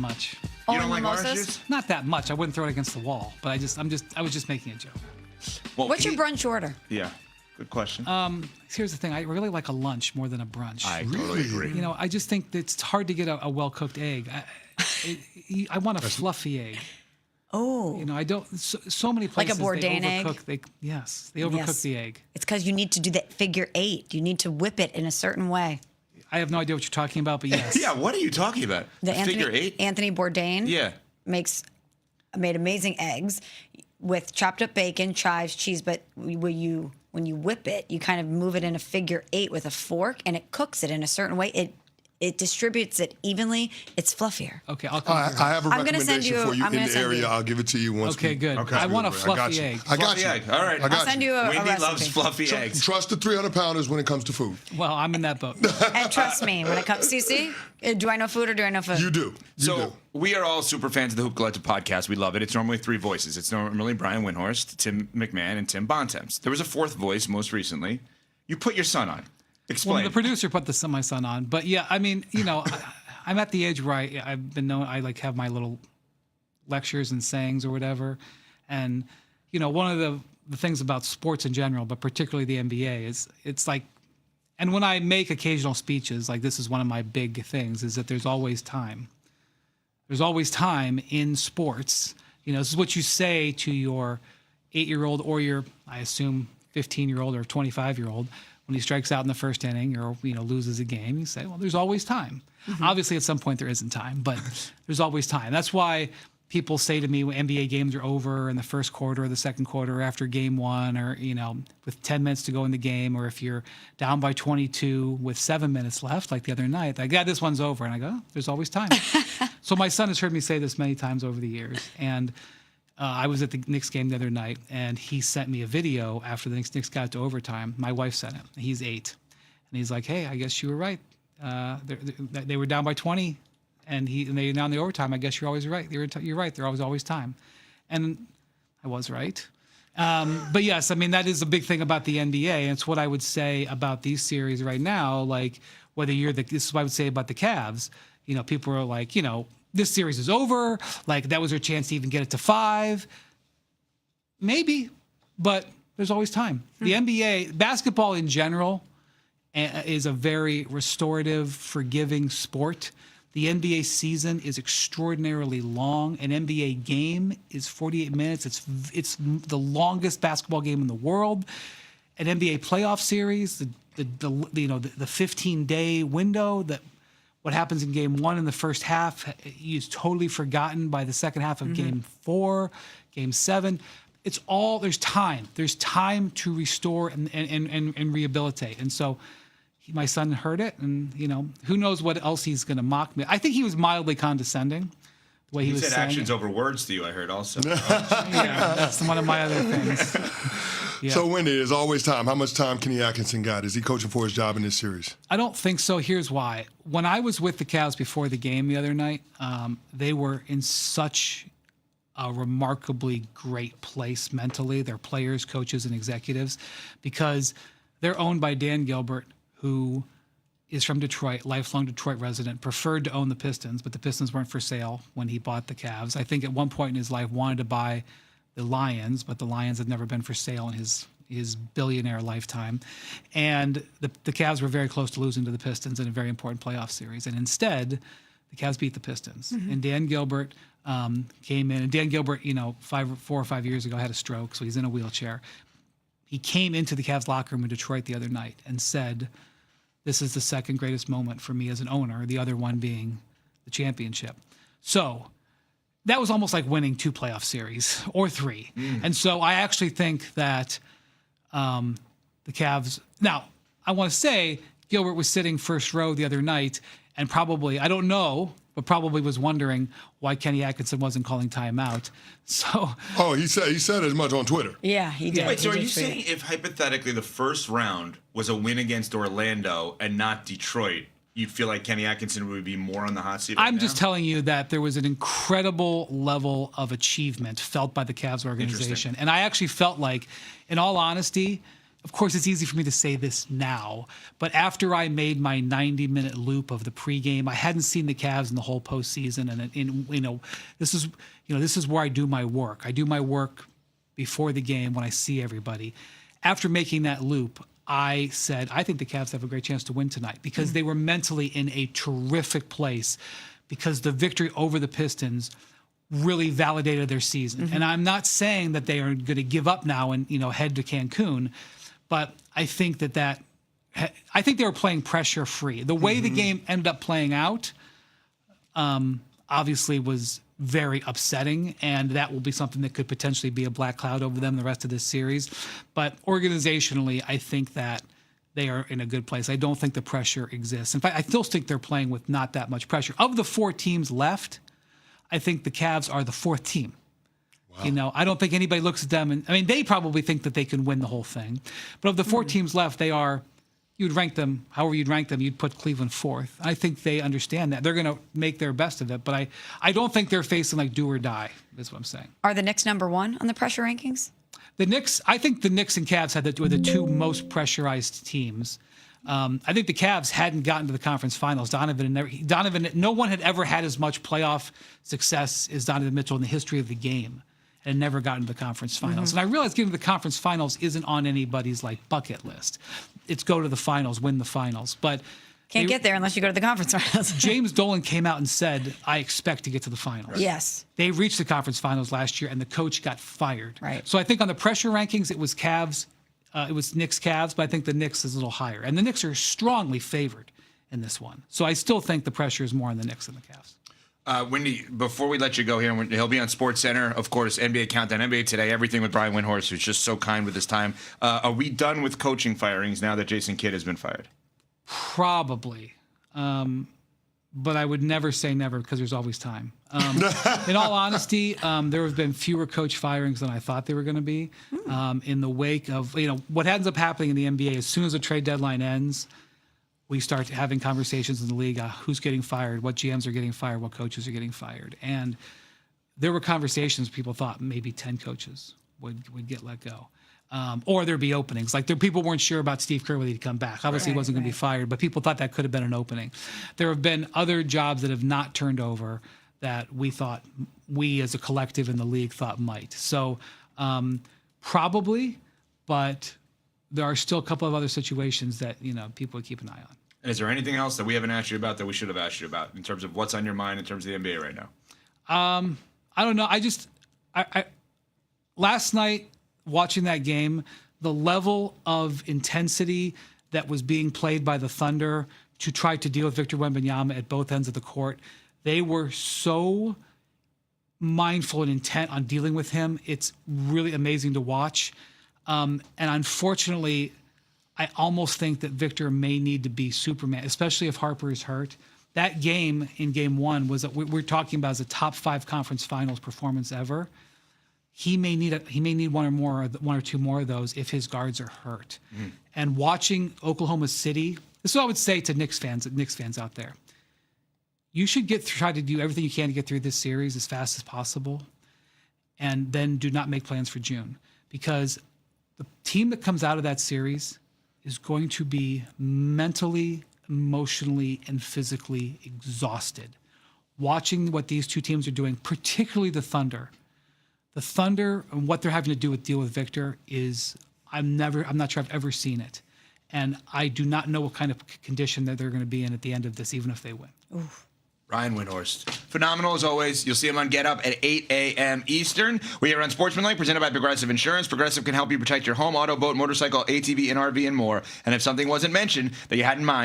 much. You don't like orange juice? Not that much. I wouldn't throw it against the wall. But I was just making a joke. Well, What's your brunch order? Yeah, good question. Here's the thing. I really like a lunch more than a brunch. I totally agree. You know, I just think that it's hard to get a well-cooked egg. I want a fluffy egg. Oh. You know, I don't. So many Like a places Bourdain they egg? overcook. They overcook the egg. It's because you need to do the figure 8. You need to whip it in a certain way. I have no idea what you're talking about, but yes. Yeah, what are you talking about? The Figure 8? Anthony Bourdain Yeah. made amazing eggs with chopped up bacon, chives, cheese, but when you whip it, you kind of move it in a figure 8 with a fork, and it cooks it in a certain way. It distributes it evenly. It's fluffier. Okay, I'll come. I have a I'm gonna send recommendation you- for you I'm in gonna the send area. you. I'll give it to you once. Okay, good. I want a fluffy egg. I got Fluffy you. egg. All right. I got I'll send you a Wendy recipe. loves fluffy eggs. Trust the 300-pounders when it comes to food. Well, I'm in that boat. And trust me, when it comes, CC, do I know food or do I know food? You do. So we are all super fans of the Hoop Collective podcast. We love it. It's normally 3 voices. It's normally Brian Windhorst, Tim McMahon, and Tim Bontemps. There was a 4th voice most recently. You put your son on. Explain. Well, the producer put my son on, but yeah, I mean, you know, I'm at the age where I've been known. I like have my little lectures and sayings or whatever, and you know, one of the things about sports in general, but particularly the NBA, is it's like, and when I make occasional speeches, like this is one of my big things, is that there's always time. There's always time in sports. You know, this is what you say to your 8-year-old or your, I assume, 15-year-old or 25-year-old when he strikes out in the first inning or, you know, loses a game. You say, well, there's always time. Obviously, at some point there isn't time, but there's always time. That's why people say to me when NBA games are over in the first quarter or the second quarter or after game 1 or, you know, with 10 minutes to go in the game, or if you're down by 22 with 7 minutes left, like the other night, like, yeah, this one's over. And I go, oh, there's always time. So my son has heard me say this many times over the years. And I was at the Knicks game the other night, and he sent me a video after the Knicks got to overtime. My wife sent it. He's 8. And he's like, hey, I guess you were right. They were down by 20, and they now in the overtime. I guess you're always right. You're right. There's always time, and I was right. But yes, I mean that is a big thing about the NBA, and it's what I would say about these series right now. Like whether this is what I would say about the Cavs. You know, people are like, you know, this series is over. Like that was their chance to even get it to 5. Maybe, but there's always time. The NBA, basketball in general, is a very restorative, forgiving sport. The NBA season is extraordinarily long. An NBA game is 48 minutes. It's the longest basketball game in the world. An NBA playoff series, the 15-day window, that what happens in game 1 in the first half is totally forgotten by the second half of game 4, game 7. It's all, there's time. There's time to restore and rehabilitate. And so my son heard it, and, you know, who knows what else he's going to mock me. I think he was mildly condescending, the way he was said saying actions it. over words to you, I heard also. Yeah, that's one of my other things. Yeah. So, Wendy, there's always time. How much time Kenny Atkinson got? Is he coaching for his job in this series? I don't think so. Here's why. When I was with the Cavs before the game the other night, they were in such a remarkably great place mentally, their players, coaches, and executives, because they're owned by Dan Gilbert, who is from Detroit, lifelong Detroit resident, preferred to own the Pistons, but the Pistons weren't for sale when he bought the Cavs. I think at one point in his life wanted to buy the Lions, but the Lions had never been for sale in his billionaire lifetime. And the Cavs were very close to losing to the Pistons in a very important playoff series. And instead, the Cavs beat the Pistons. And Dan Gilbert came in. And Dan Gilbert, you know, 4 or 5 years ago had a stroke, so he's in a wheelchair. He came into the Cavs locker room in Detroit the other night and said, this is the second greatest moment for me as an owner, the other one being the championship. So that was almost like winning 2 playoff series or 3. And so I actually think that the Cavs, now I want to say Gilbert was sitting first row the other night and probably, I don't know, but probably was wondering why Kenny Atkinson wasn't calling timeout. So, he said as much on Twitter. Yeah, he did. Wait, so He are did you tweet saying it. if hypothetically the first round was a win against Orlando and not Detroit, you'd feel like Kenny Atkinson would be more on the hot seat right I'm now? just telling you that there was an incredible level of achievement felt by the Cavs organization. And I actually felt like, in all honesty, of course, it's easy for me to say this now, but after I made my 90-minute loop of the pregame, I hadn't seen the Cavs in the whole postseason, and this is where I do my work. I do my work before the game when I see everybody. After making that loop, I said, I think the Cavs have a great chance to win tonight because they were mentally in a terrific place because the victory over the Pistons really validated their season. And I'm not saying that they are going to give up now and head to Cancun, but I think I think they were playing pressure free. The way the game ended up playing out, obviously was very upsetting, and that will be something that could potentially be a black cloud over them the rest of this series. But organizationally, I think that they are in a good place. I don't think the pressure exists. In fact, I still think they're playing with not that much pressure. Of the 4 teams left, I think the Cavs are the 4th team. Wow. I don't think anybody looks at them and they probably think that they can win the whole thing. But of the 4 teams left, you'd rank them however you'd rank them, you'd put Cleveland 4th. I think they understand that. They're going to make their best of it, but I don't think they're facing like do or die, is what I'm saying. Are the Knicks number 1 on the pressure rankings? The Knicks, I think the Knicks and Cavs were the 2 most pressurized teams. I think the Cavs hadn't gotten to the conference finals. Donovan, no one had ever had as much playoff success as Donovan Mitchell in the history of the game, and never gotten to the conference finals. And I realize getting to the conference finals isn't on anybody's bucket list. It's go to the finals, win the finals, but can't get there unless you go to the conference finals. James Dolan came out and said, "I expect to get to the finals." Yes, they reached the conference finals last year, and the coach got fired. Right. So I think on the pressure rankings, it was Cavs. It was Knicks Cavs, but I think the Knicks is a little higher. And the Knicks are strongly favored in this one. So I still think the pressure is more on the Knicks than the Cavs. Wendy, before we let you go here, he'll be on SportsCenter, of course, NBA Countdown, NBA Today, everything with Brian Windhorst, who's just so kind with his time. Are we done with coaching firings now that Jason Kidd has been fired? Probably. But I would never say never because there's always time. In all honesty, there have been fewer coach firings than I thought there were going to be. In the wake of, what ends up happening in the NBA, as soon as the trade deadline ends, we start having conversations in the league, who's getting fired, what GMs are getting fired, what coaches are getting fired. And there were conversations people thought maybe 10 coaches would get let go. Or there'd be openings. People weren't sure about Steve Kerr whether he'd come back. Obviously, he wasn't going to be fired, but people thought that could have been an opening. There have been other jobs that have not turned over that we as a collective in the league thought might. So probably, but there are still a couple of other situations that, people would keep an eye on. And is there anything else that we haven't asked you about that we should have asked you about in terms of what's on your mind in terms of the NBA right now? I don't know. I last night, watching that game, the level of intensity that was being played by the Thunder to try to deal with Victor Wembanyama at both ends of the court, they were so mindful and intent on dealing with him. It's really amazing to watch. And unfortunately, I almost think that Victor may need to be Superman, especially if Harper is hurt. That game in Game 1 was that we're talking about as a top 5 conference finals performance ever. He may need one or two more of those if his guards are hurt. And watching Oklahoma City, this is what I would say to Knicks fans out there. You should try to do everything you can to get through this series as fast as possible, and then do not make plans for June, because the team that comes out of that series is going to be mentally, emotionally, and physically exhausted. Watching what these 2 teams are doing, particularly the Thunder. The Thunder and what they're having to deal with Victor is I'm not sure I've ever seen it. And I do not know what kind of condition that they're going to be in at the end of this, even if they win. Oof. Ryan Windhorst. Phenomenal as always. You'll see him on Get Up at 8 a.m. Eastern. We are on Sportsmanlike, presented by Progressive Insurance. Progressive can help you protect your home, auto, boat, motorcycle, ATV, and RV, and more. And if something wasn't mentioned that you had in mind,